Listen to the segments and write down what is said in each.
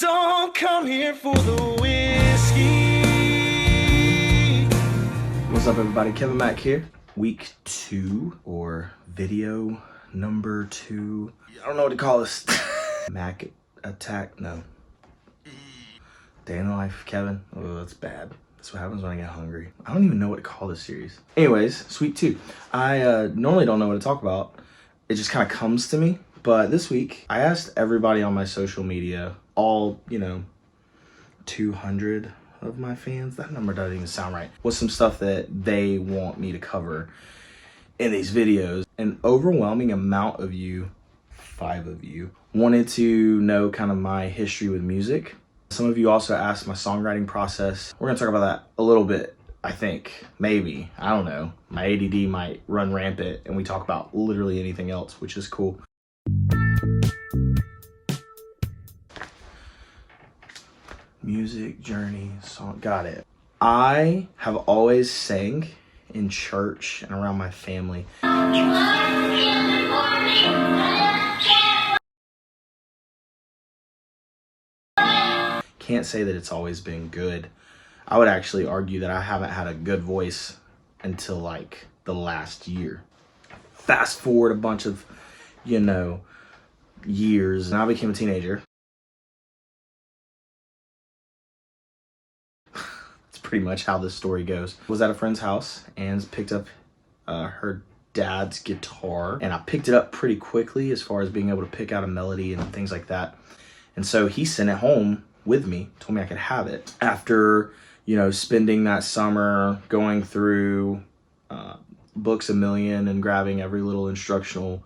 Don't come here for the whiskey. What's up, everybody? Kevin Mack here. Week 2 or video number 2. I don't know what to call this. Mac attack? No. Day in the life, Kevin. Oh, that's bad. That's what happens when I get hungry. I don't even know what to call this series. Anyways, week 2. I normally don't know what to talk about. It just kind of comes to me. But this week, I asked everybody on my social media, all, 200 of my fans, that number doesn't even sound right, what's some stuff that they want me to cover in these videos. An overwhelming amount of you, 5 of you, wanted to know kind of my history with music. Some of you also asked my songwriting process. We're gonna talk about that a little bit, I think, maybe, I don't know. My ADD might run rampant and we talk about literally anything else, which is cool. Music, journey, song, got it. I have always sang in church and around my family. Can't say that it's always been good. I would actually argue that I haven't had a good voice until like the last year. Fast forward a bunch of, years, and I became a teenager. Pretty much how this story goes. Was at a friend's house and picked up her dad's guitar, and I picked it up pretty quickly as far as being able to pick out a melody and things like that. And so he sent it home with me, told me I could have it. After, spending that summer going through Books A Million and grabbing every little instructional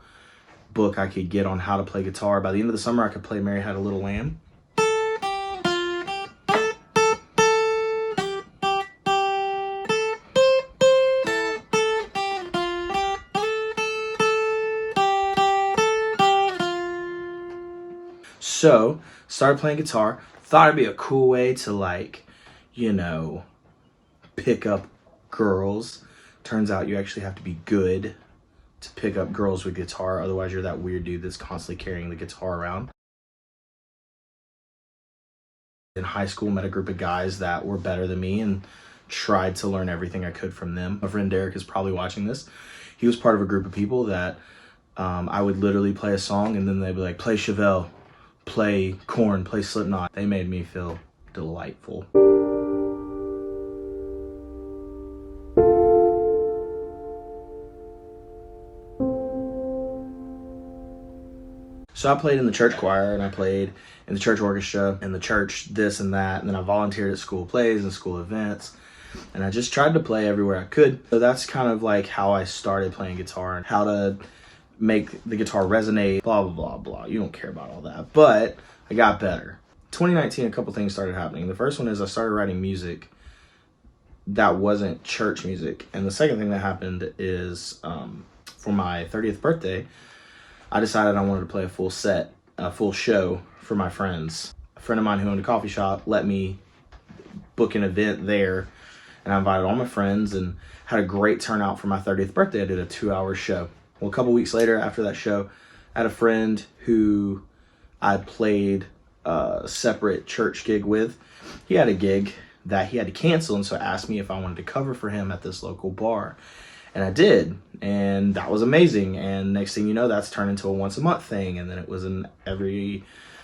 book I could get on how to play guitar, by the end of the summer I could play Mary Had a Little Lamb. So, started playing guitar. Thought it'd be a cool way to pick up girls. Turns out you actually have to be good to pick up girls with guitar. Otherwise, you're that weird dude that's constantly carrying the guitar around. In high school, met a group of guys that were better than me and tried to learn everything I could from them. My friend Derek is probably watching this. He was part of a group of people that I would literally play a song and then they'd be like, play Chevelle, play Korn, play Slipknot. They made me feel delightful. So I played in the church choir and I played in the church orchestra and the church this and that. And then I volunteered at school plays and school events. And I just tried to play everywhere I could. So that's kind of like how I started playing guitar and how to make the guitar resonate, blah, blah, blah, blah. You don't care about all that, but I got better. 2019, a couple things started happening. The first one is I started writing music that wasn't church music. And the second thing that happened is for my 30th birthday, I decided I wanted to play a full show for my friends. A friend of mine who owned a coffee shop let me book an event there, and I invited all my friends and had a great turnout for my 30th birthday. I did a 2-hour show. Well, a couple weeks later after that show, I had a friend who I played a separate church gig with. He had a gig that he had to cancel, and so asked me if I wanted to cover for him at this local bar. And I did, and that was amazing. And next thing you know, that's turned into a once a month thing, and then it was an every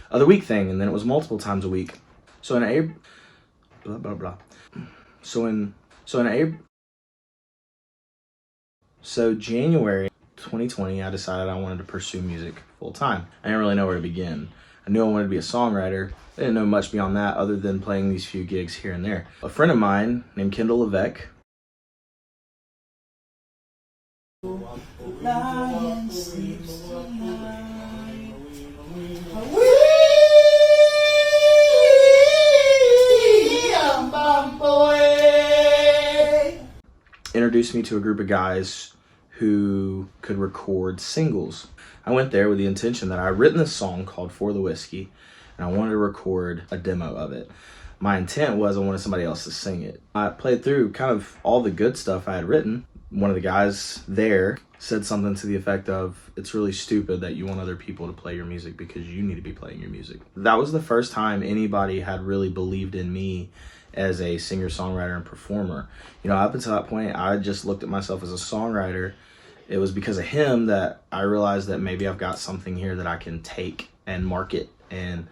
other week thing, and then it was multiple times a week. So in April, blah, blah, blah. So January 2020, I decided I wanted to pursue music full time. I didn't really know where to begin. I knew I wanted to be a songwriter. I didn't know much beyond that other than playing these few gigs here and there. A friend of mine named Kendall Levesque introduced me to a group of guys who could record singles. I went there with the intention that I had written this song called For the Whiskey, and I wanted to record a demo of it. My intent was I wanted somebody else to sing it. I played through kind of all the good stuff I had written. One of the guys there said something to the effect of, it's really stupid that you want other people to play your music because you need to be playing your music. That was the first time anybody had really believed in me as a singer, songwriter, and performer. Up until that point, I just looked at myself as a songwriter. It was because of him that I realized that maybe I've got something here that I can take and market. And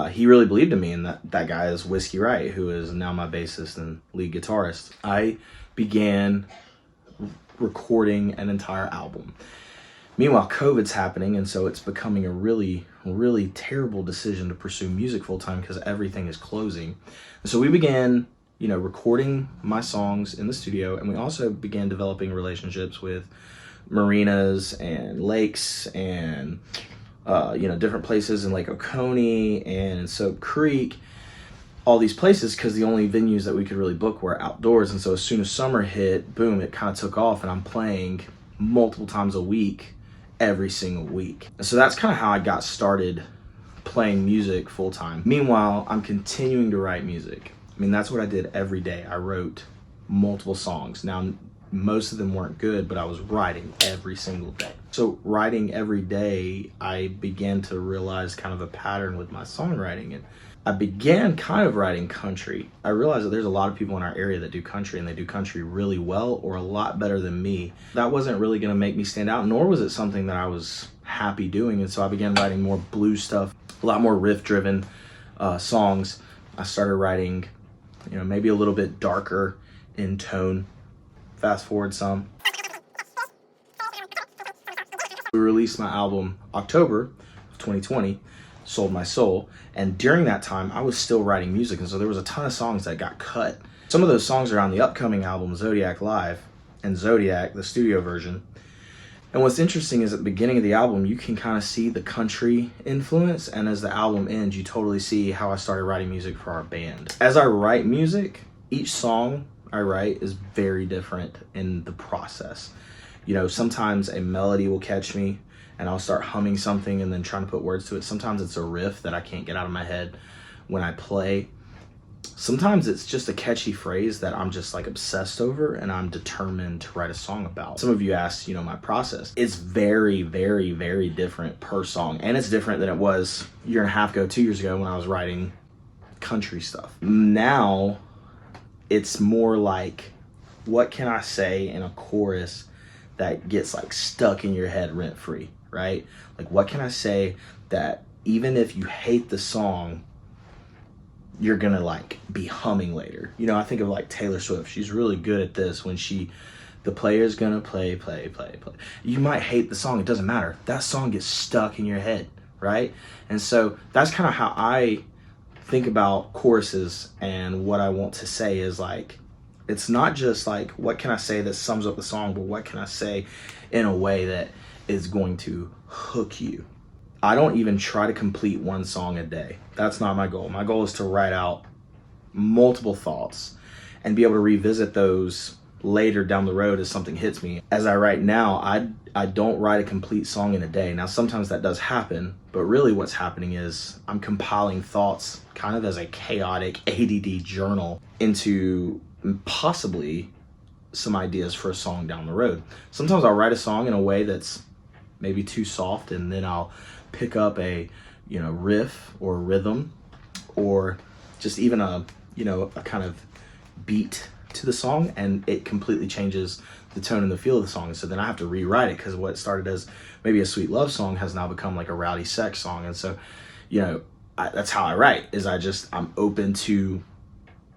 he really believed in me, and that guy is Whiskey Wright, who is now my bassist and lead guitarist. I began recording an entire album. Meanwhile, COVID's happening, and so it's becoming a really, really terrible decision to pursue music full-time because everything is closing. And so we began, recording my songs in the studio, and we also began developing relationships with marinas and lakes and, different places in Lake Oconee and in Soap Creek, all these places, because the only venues that we could really book were outdoors. And so as soon as summer hit, boom, it kind of took off, and I'm playing multiple times a week, every single week. And so that's kind of how I got started playing music full time. Meanwhile, I'm continuing to write music. That's what I did every day. I wrote multiple songs. Now, most of them weren't good, but I was writing every single day. So writing every day, I began to realize kind of a pattern with my songwriting, and I began kind of writing country. I realized that there's a lot of people in our area that do country, and they do country really well, or a lot better than me. That wasn't really gonna make me stand out, nor was it something that I was happy doing. And so I began writing more blues stuff, a lot more riff-driven songs. I started writing, maybe a little bit darker in tone. Fast forward some. We released my album October of 2020, Sold My Soul, and during that time I was still writing music, and so there was a ton of songs that got cut. Some of those songs are on the upcoming album Zodiac Live and Zodiac, the studio version. And what's interesting is at the beginning of the album you can kind of see the country influence, and as the album ends you totally see how I started writing music for our band. As I write music, each song I write is very different in the process. Sometimes a melody will catch me and I'll start humming something and then trying to put words to it. Sometimes it's a riff that I can't get out of my head when I play. Sometimes it's just a catchy phrase that I'm just like obsessed over and I'm determined to write a song about. Some of you asked, my process. It's very, very, very different per song. And it's different than it was a year and a half ago, 2 years ago when I was writing country stuff. Now, it's more like, what can I say in a chorus that gets like stuck in your head rent free, right? Like, what can I say that even if you hate the song, you're gonna like be humming later? I think of like Taylor Swift. She's really good at this when the player's gonna play. You might hate the song, it doesn't matter. That song gets stuck in your head, right? And so that's kind of how I think about choruses, and what I want to say is like, it's not just like, what can I say that sums up the song, but what can I say in a way that is going to hook you. I don't even try to complete one song a day. That's not my goal. My goal is to write out multiple thoughts and be able to revisit those later down the road as something hits me. As I write now, I don't write a complete song in a day. Now, sometimes that does happen, but really what's happening is I'm compiling thoughts kind of as a chaotic ADD journal into possibly some ideas for a song down the road. Sometimes I'll write a song in a way that's maybe too soft, and then I'll pick up a riff or rhythm, or just even a kind of beat to the song, and it completely changes the tone and the feel of the song. So then I have to rewrite it, because what started as maybe a sweet love song has now become like a rowdy sex song. And so that's how I write, is I'm open to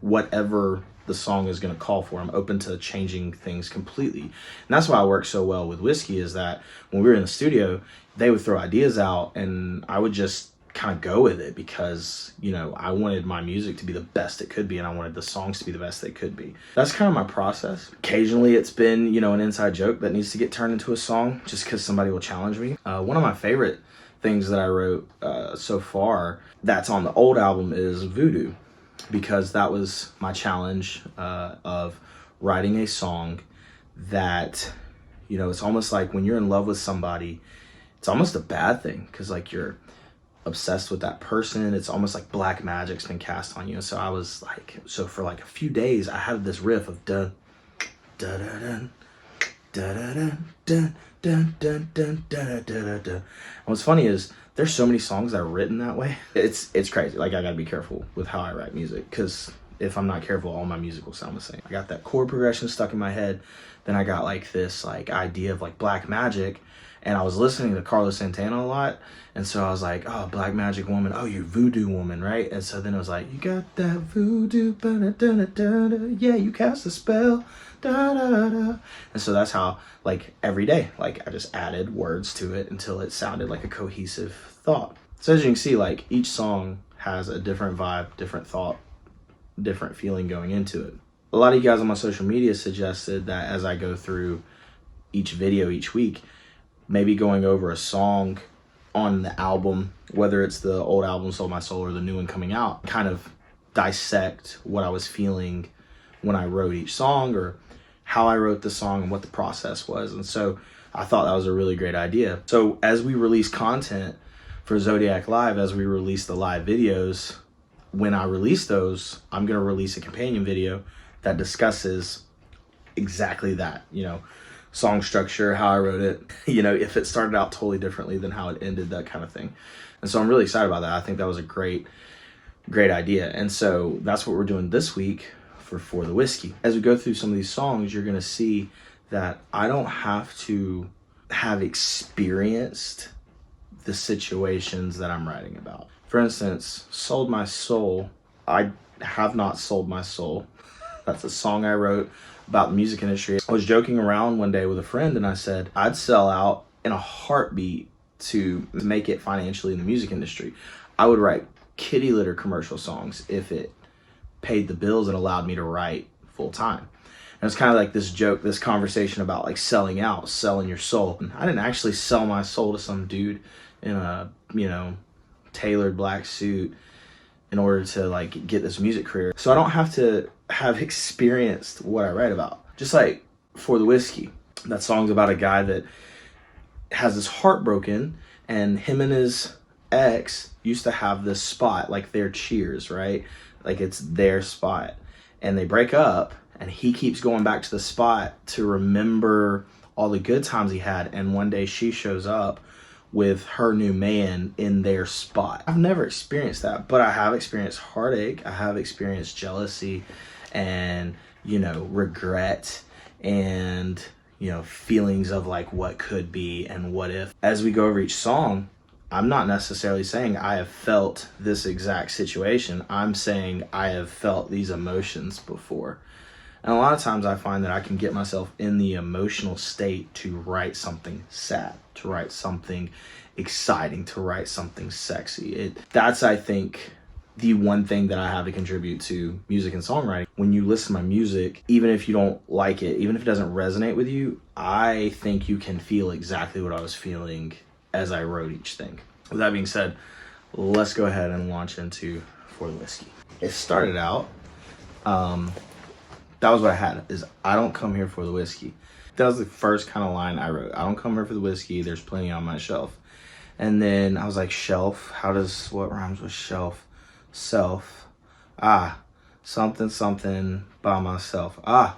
whatever the song is going to call for. I'm open to changing things completely. And that's why I work so well with Whiskey, is that when we were in the studio, they would throw ideas out and I would just kind of go with it, because I wanted my music to be the best it could be, and I wanted the songs to be the best they could be. That's kind of my process. Occasionally it's been an inside joke that needs to get turned into a song, just because somebody will challenge me. One of my favorite things that I wrote so far that's on the old album is Voodoo, because that was my challenge of writing a song that it's almost like when you're in love with somebody, it's almost a bad thing, because like you're obsessed with that person. It's almost like black magic's been cast on you. So I was like, for like a few days I had this riff of dun dun dun dun da da da dun dun dun dun da da da da. And what's funny is there's so many songs that are written that way. It's crazy. Like, I gotta be careful with how I write music, because if I'm not careful, all my music will sound the same. I got that chord progression stuck in my head. Then I got like this like idea of like black magic, and I was listening to Carlos Santana a lot, and so I was like, oh, black magic woman, oh, you voodoo woman, right? And so then it was like, you got that voodoo, ba-da-da-da-da-da, yeah, you cast a spell, da-da-da. And so that's how, like, every day, like, I just added words to it until it sounded like a cohesive thought. So as you can see, like, each song has a different vibe, different thought, different feeling going into it. A lot of you guys on my social media suggested that as I go through each video each week, maybe going over a song on the album, whether it's the old album Sold My Soul or the new one coming out, kind of dissect what I was feeling when I wrote each song, or how I wrote the song and what the process was. And so I thought that was a really great idea. So as we release content for Zodiac Live, as we release the live videos, when I release those, I'm going to release a companion video that discusses exactly that, you know, song structure, how I wrote it, you know, if it started out totally differently than how it ended, that kind of thing. And so I'm really excited about that. I think that was a great idea. And so that's what we're doing this week for the Whiskey. As we go through some of these songs, you're going to see that I don't have to have experienced the situations that I'm writing about. For instance, Sold My Soul, I have not sold my soul. That's a song I wrote about the music industry. I was joking around one day with a friend, and I said I'd sell out in a heartbeat to make it financially in the music industry. I would write kitty litter commercial songs if it paid the bills and allowed me to write full time. And it's kind of like this joke, this conversation about like selling out, selling your soul. And I didn't actually sell my soul to some dude in a, you know, tailored black suit in order to like get this music career. So I don't have to have experienced what I write about. Just like For the Whiskey, that song's about a guy that has his heart broken, and him and his ex used to have this spot, like their Cheers, right? Like it's their spot. And they break up, and he keeps going back to the spot to remember all the good times he had. And one day she shows up with her new man in their spot. I've never experienced that, but I have experienced heartache. I have experienced jealousy and, you know, regret and, you know, feelings of like what could be and what if. As we go over each song, I'm not necessarily saying I have felt this exact situation. I'm saying I have felt these emotions before. And a lot of times I find that I can get myself in the emotional state to write something sad, to write something exciting, to write something sexy. That's, I think, the one thing that I have to contribute to music and songwriting. When you listen to my music, even if you don't like it, even if it doesn't resonate with you, I think you can feel exactly what I was feeling as I wrote each thing. With that being said, let's go ahead and launch into For the Whiskey. It started out, that was what I had, is I don't come here for the whiskey. That was the first kind of line I wrote. I don't come here for the whiskey, there's plenty on my shelf. And then I was like, shelf, what rhymes with shelf? Self, something, something by myself. I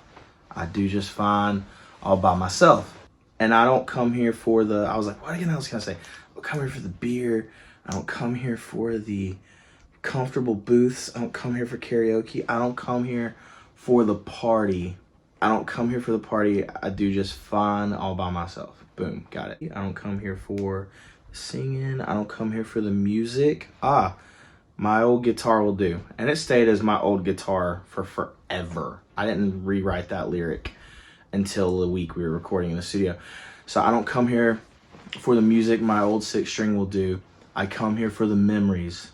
do just fine all by myself. And I don't come here for I was like, what else can I say? I don't come here for the beer. I don't come here for the comfortable booths. I don't come here for karaoke. I don't come here for the party. I don't come here for the party. I do just fine all by myself. Boom, got it. I don't come here for singing. I don't come here for the music. My old guitar will do. And it stayed as my old guitar for forever. I didn't rewrite that lyric until the week we were recording in the studio. So I don't come here for the music. My old 6-string will do. I come here for the memories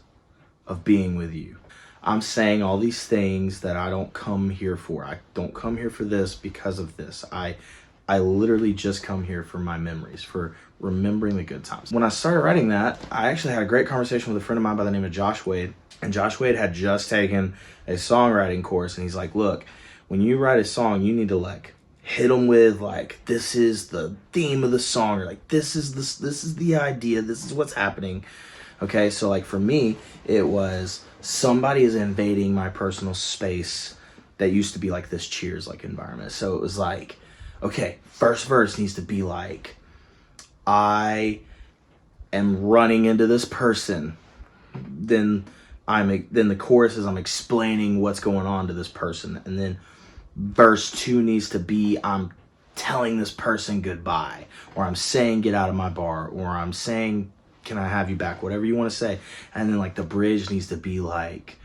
of being with you. I'm saying all these things that I don't come here for. I don't come here for this because of this. I literally just come here for my memories, for remembering the good times. When I started writing that, I actually had a great conversation with a friend of mine by the name of Josh Wade. And Josh Wade had just taken a songwriting course. And he's like, look, when you write a song, you need to like hit them with like, this is the theme of the song, or like, this is the idea, this is what's happening. Okay, so like for me, it was somebody is invading my personal space that used to be like this Cheers like environment. So it was like, okay, first verse needs to be like, I am running into this person. Then the chorus is I'm explaining what's going on to this person. And then verse 2 needs to be I'm telling this person goodbye, or I'm saying get out of my bar, or I'm saying can I have you back, whatever you want to say. And then like the bridge needs to be like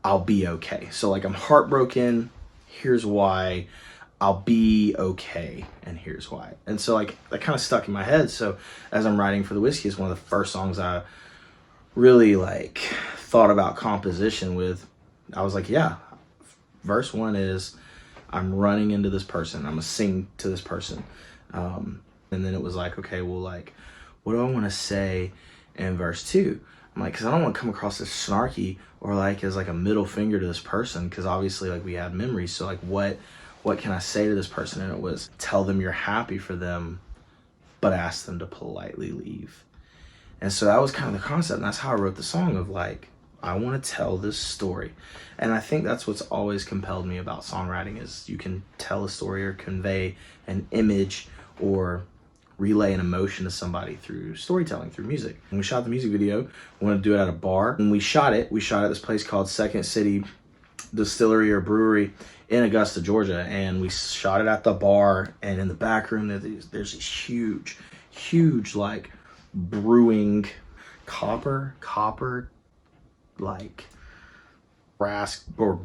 I'll be okay. So like I'm heartbroken, here's why. I'll be okay, and here's why. And so like that kind of stuck in my head. So as I'm writing for the Whiskey, it's one of the first songs I really like thought about composition with. I was like, yeah, verse 1 is I'm running into this person, I'm gonna sing to this person. And then it was like, okay, well, like, what do I want to say in verse 2? I'm like, because I don't want to come across as snarky or like as like a middle finger to this person, because obviously like we had memories. So like what can I say to this person? And it was tell them you're happy for them, but ask them to politely leave. And so that was kind of the concept. And that's how I wrote the song of like, I want to tell this story. And I think that's what's always compelled me about songwriting is you can tell a story or convey an image or relay an emotion to somebody through storytelling, through music. When we shot the music video, we wanted to do it at a bar. When we shot it at this place called Second City Distillery or Brewery in Augusta, Georgia. And we shot it at the bar, and in the back room there's these huge like brewing copper like brass or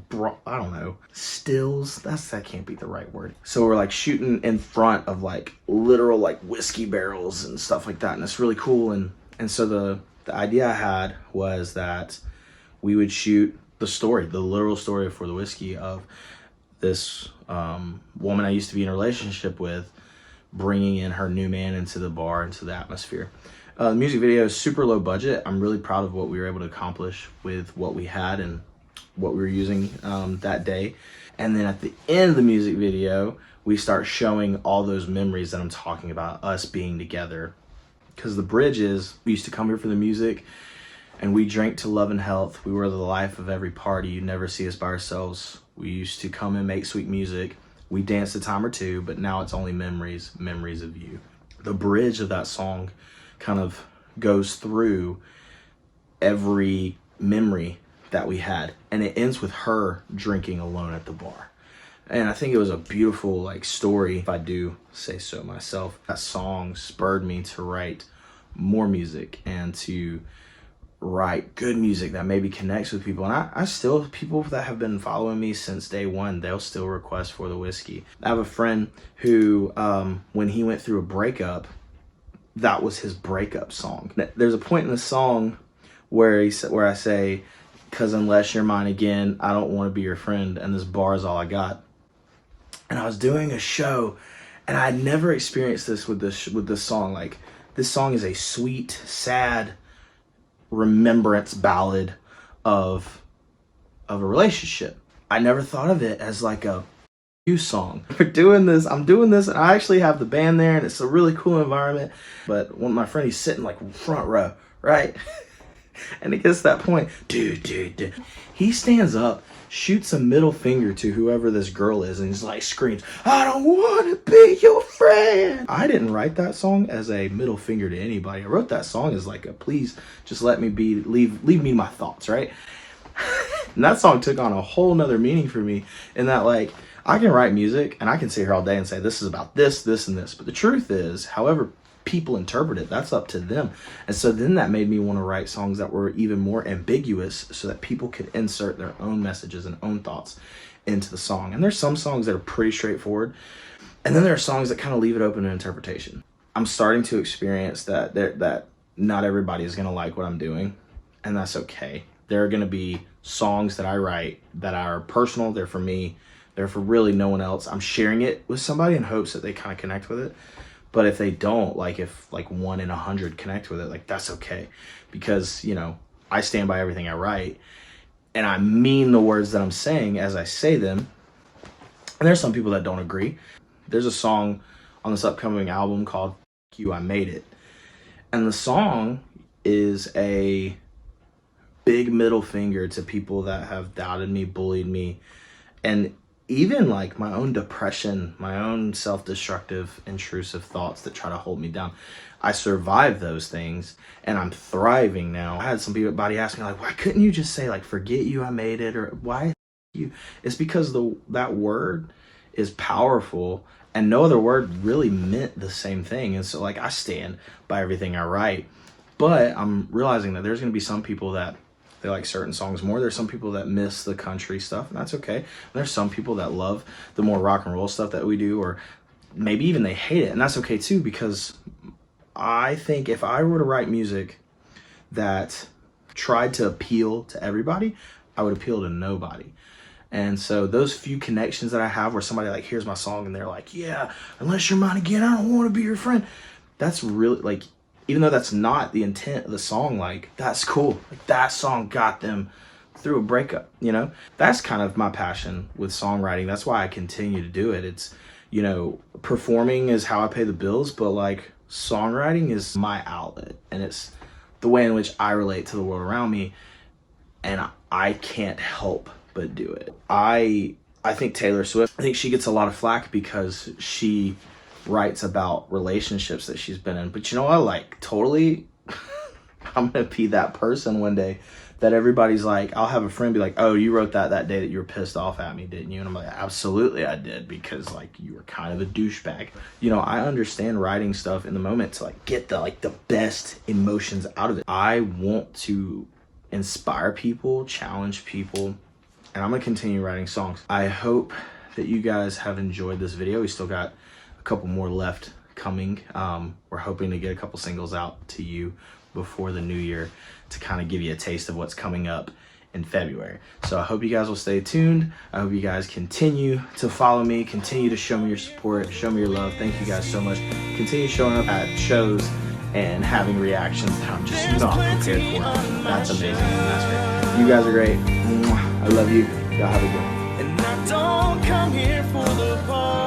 I don't know, stills. That can't be the right word. So we're like shooting in front of like literal like whiskey barrels and stuff like that, and it's really cool. And so the idea I had was that we would shoot the literal story for the Whiskey of this woman I used to be in a relationship with, bringing in her new man into the bar, into the atmosphere. The music video is super low budget. I'm really proud of what we were able to accomplish with what we had and what we were using that day. And then at the end of the music video, we start showing all those memories that I'm talking about, us being together. Because the bridge is, we used to come here for the music, and we drank to love and health. We were the life of every party. You'd never see us by ourselves. We used to come and make sweet music. We danced a time or two, but now it's only memories of you. The bridge of that song kind of goes through every memory that we had, and it ends with her drinking alone at the bar. And I think it was a beautiful like story, if I do say so myself. That song spurred me to write more music and to write good music that maybe connects with people. And I still, people that have been following me since day one, they'll still request for the Whiskey. I have a friend who, when he went through a breakup, that was his breakup song. There's a point in the song where I say, "'Cause unless you're mine again, I don't want to be your friend, and this bar is all I got." And I was doing a show, and I had never experienced this with this song. Like, this song is a sweet, sad remembrance ballad of a relationship. I never thought of it as like a song. I'm doing this, and I actually have the band there, and it's a really cool environment. But when my friend, he's sitting like front row, right? And it gets to that point, dude. He stands up, shoots a middle finger to whoever this girl is, and he's like screams, "I don't want to be your friend." I didn't write that song as a middle finger to anybody. I wrote that song as like a please just let me be, leave me my thoughts, right? And that song took on a whole nother meaning for me, in that like I can write music and I can sit here all day and say this is about this, and this. But the truth is, however people interpret it, that's up to them. And so then that made me want to write songs that were even more ambiguous, so that people could insert their own messages and own thoughts into the song. And there's some songs that are pretty straightforward, and then there are songs that kind of leave it open to interpretation. I'm starting to experience that not everybody is going to like what I'm doing, and that's okay. There are going to be songs that I write that are personal, they're for me, they're for really no one else. I'm sharing it with somebody in hopes that they kind of connect with it. But if they don't, like if like 1 in 100 connect with it, like that's okay. Because, you know, I stand by everything I write, and I mean the words that I'm saying as I say them. And there's some people that don't agree. There's a song on this upcoming album called "F You, I Made It." And the song is a big middle finger to people that have doubted me, bullied me. And even like my own depression, my own self-destructive, intrusive thoughts that try to hold me down. I survived those things and I'm thriving now. I had somebody ask me like, why couldn't you just say like, forget you, I made it, or why you? It's because that word is powerful and no other word really meant the same thing. And so like I stand by everything I write, but I'm realizing that there's going to be some people that they like certain songs more. There's some people that miss the country stuff, and that's okay. And there's some people that love the more rock and roll stuff that we do, or maybe even they hate it, and that's okay too, because I think if I were to write music that tried to appeal to everybody, I would appeal to nobody. And so those few connections that I have where somebody like hears my song and they're like, yeah, unless you're mine again, I don't want to be your friend. That's really like, even though that's not the intent of the song, like that's cool. Like that song got them through a breakup, you know? That's kind of my passion with songwriting. That's why I continue to do it. It's, you know, performing is how I pay the bills, but like songwriting is my outlet, and it's the way in which I relate to the world around me, and I can't help but do it. I think Taylor Swift, I think she gets a lot of flack because she writes about relationships that she's been in. But you know what? Like totally, I'm going to be that person one day that everybody's like, I'll have a friend be like, oh, you wrote that day that you were pissed off at me, didn't you? And I'm like, absolutely I did, because like you were kind of a douchebag. You know, I understand writing stuff in the moment to like get the best emotions out of it. I want to inspire people, challenge people, and I'm going to continue writing songs. I hope that you guys have enjoyed this video. We still got a couple more left coming. We're hoping to get a couple singles out to you before the new year to kind of give you a taste of what's coming up in February. So I hope you guys will stay tuned. I hope you guys continue to follow me, continue to show me your support, show me your love. Thank you guys so much. Continue showing up at shows and having reactions that I'm just not prepared for. That's amazing. That's great. You guys are great. I love you. Y'all have a good one. And I don't come here for the party.